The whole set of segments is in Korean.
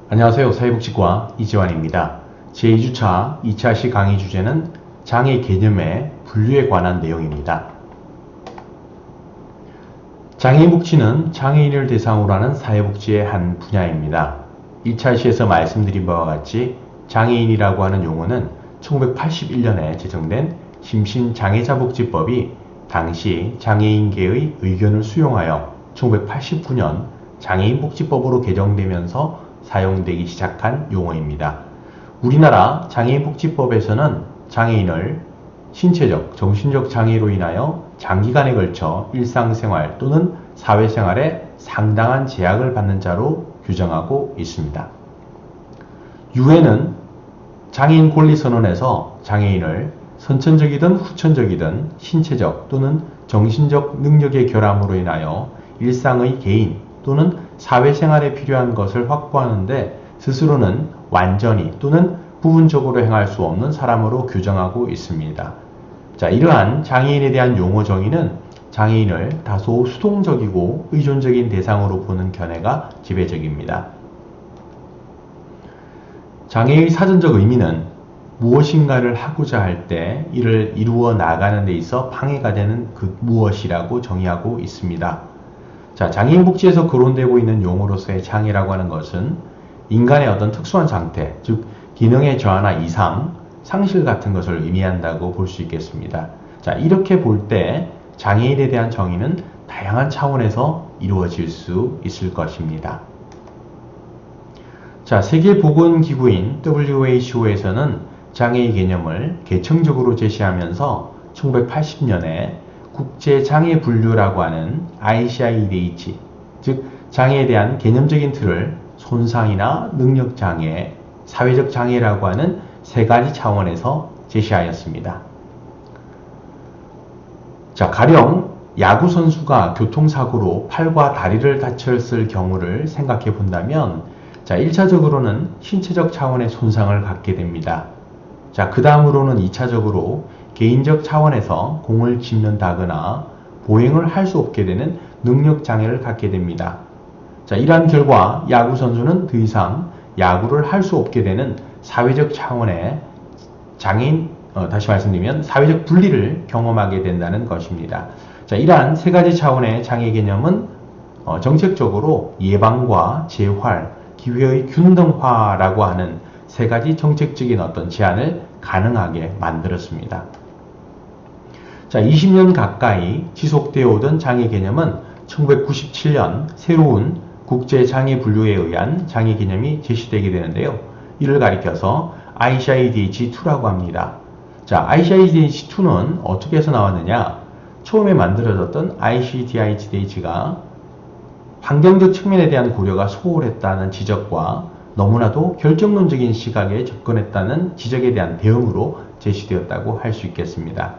안녕하세요. 사회복지과 이지환입니다. 제2주차 2차 시 강의 주제는 장애 개념의 분류에 관한 내용입니다. 장애인 복지는 장애인을 대상으로 하는 사회복지의 한 분야입니다. 1차 시에서 말씀드린 바와 같이 장애인이라고 하는 용어는 1981년에 제정된 심신장애자복지법이 당시 장애인계의 의견을 수용하여 1989년 장애인복지법으로 개정되면서 사용되기 시작한 용어입니다. 우리나라 장애인복지법에서는 장애인을 신체적, 정신적 장애로 인하여 장기간에 걸쳐 일상생활 또는 사회생활에 상당한 제약을 받는 자로 규정하고 있습니다. 유엔은 장애인 권리선언에서 장애인을 선천적이든 후천적이든 신체적 또는 정신적 능력의 결함으로 인하여 일상의 개인 또는 사회생활에 필요한 것을 확보하는데 스스로는 완전히 또는 부분적으로 행할 수 없는 사람으로 규정하고 있습니다. 자, 이러한 장애인에 대한 용어 정의는 장애인을 다소 수동적이고 의존적인 대상으로 보는 견해가 지배적입니다. 장애의 사전적 의미는 무엇인가를 하고자 할 때 이를 이루어 나가는 데 있어 방해가 되는 그 무엇이라고 정의하고 있습니다. 자, 장애인 복지에서 거론되고 있는 용어로서의 장애라고 하는 것은 인간의 어떤 특수한 상태, 즉 기능의 저하나 이상, 상실 같은 것을 의미한다고 볼 수 있겠습니다. 자, 이렇게 볼 때 장애인에 대한 정의는 다양한 차원에서 이루어질 수 있을 것입니다. 자, 세계보건기구인 WHO에서는 장애의 개념을 계층적으로 제시하면서 1980년에 국제장애분류라고 하는 ICIDH, 즉 장애에 대한 개념적인 틀을 손상이나 능력장애, 사회적 장애라고 하는 세 가지 차원에서 제시하였습니다. 자, 가령 야구선수가 교통사고로 팔과 다리를 다쳤을 경우를 생각해 본다면, 자, 1차적으로는 신체적 차원의 손상을 갖게 됩니다. 자, 그 다음으로는 2차적으로 개인적 차원에서 공을 짚는다거나 보행을 할 수 없게 되는 능력장애를 갖게 됩니다. 자, 이러한 결과 야구선수는 더 이상 야구를 할 수 없게 되는 사회적 차원의 장애인, 다시 말씀드리면 사회적 분리를 경험하게 된다는 것입니다. 자, 이러한 세 가지 차원의 장애 개념은 정책적으로 예방과 재활, 기회의 균등화라고 하는 세 가지 정책적인 어떤 제안을 가능하게 만들었습니다. 자, 20년 가까이 지속되어 오던 장애 개념은 1997년 새로운 국제장애분류에 의한 장애 개념이 제시되게 되는데요. 이를 가리켜서 ICIDH2라고 합니다. 자, ICIDH2는 어떻게 해서 나왔느냐? 처음에 만들어졌던 ICDH가 환경적 측면에 대한 고려가 소홀했다는 지적과 너무나도 결정론적인 시각에 접근했다는 지적에 대한 대응으로 제시되었다고 할 수 있겠습니다.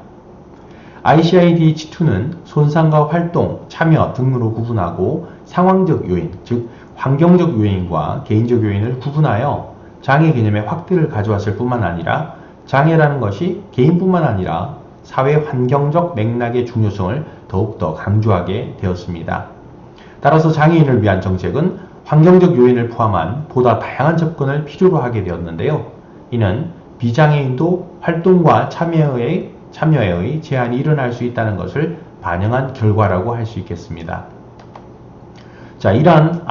ICIDH2는 손상과 활동, 참여 등으로 구분하고 상황적 요인, 즉 환경적 요인과 개인적 요인을 구분하여 장애 개념의 확대를 가져왔을 뿐만 아니라 장애라는 것이 개인뿐만 아니라 사회 환경적 맥락의 중요성을 더욱더 강조하게 되었습니다. 따라서 장애인을 위한 정책은 환경적 요인을 포함한 보다 다양한 접근을 필요로 하게 되었는데요. 이는 비장애인도 활동과 참여에 제한이 일어날 수 있다는 것을 반영한 결과라고 할 수 있겠습니다. 자, 이러한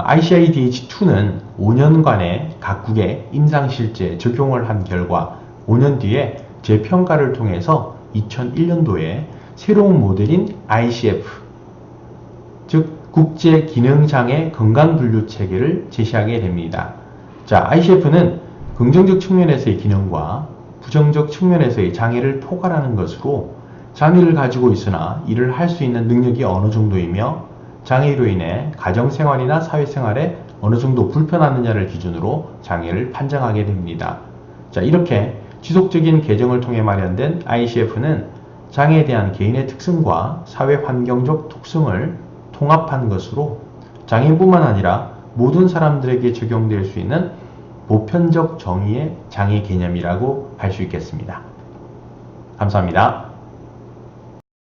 ICIDH2는 5년간의 각국의 임상실제 적용을 한 결과 5년 뒤에 재평가를 통해서 2001년도에 새로운 모델인 ICF, 즉 국제기능장애 건강분류체계를 제시하게 됩니다. 자, ICF는 긍정적 측면에서의 기능과 부정적 측면에서의 장애를 포괄하는 것으로 장애를 가지고 있으나 일을 할 수 있는 능력이 어느 정도이며 장애로 인해 가정생활이나 사회생활에 어느 정도 불편하느냐를 기준으로 장애를 판정하게 됩니다. 자, 이렇게 지속적인 개정을 통해 마련된 ICF는 장애에 대한 개인의 특성과 사회환경적 특성을 통합한 것으로 장애인뿐만 아니라 모든 사람들에게 적용될 수 있는 보편적 정의의 장애 개념이라고 할 수 있겠습니다. 감사합니다.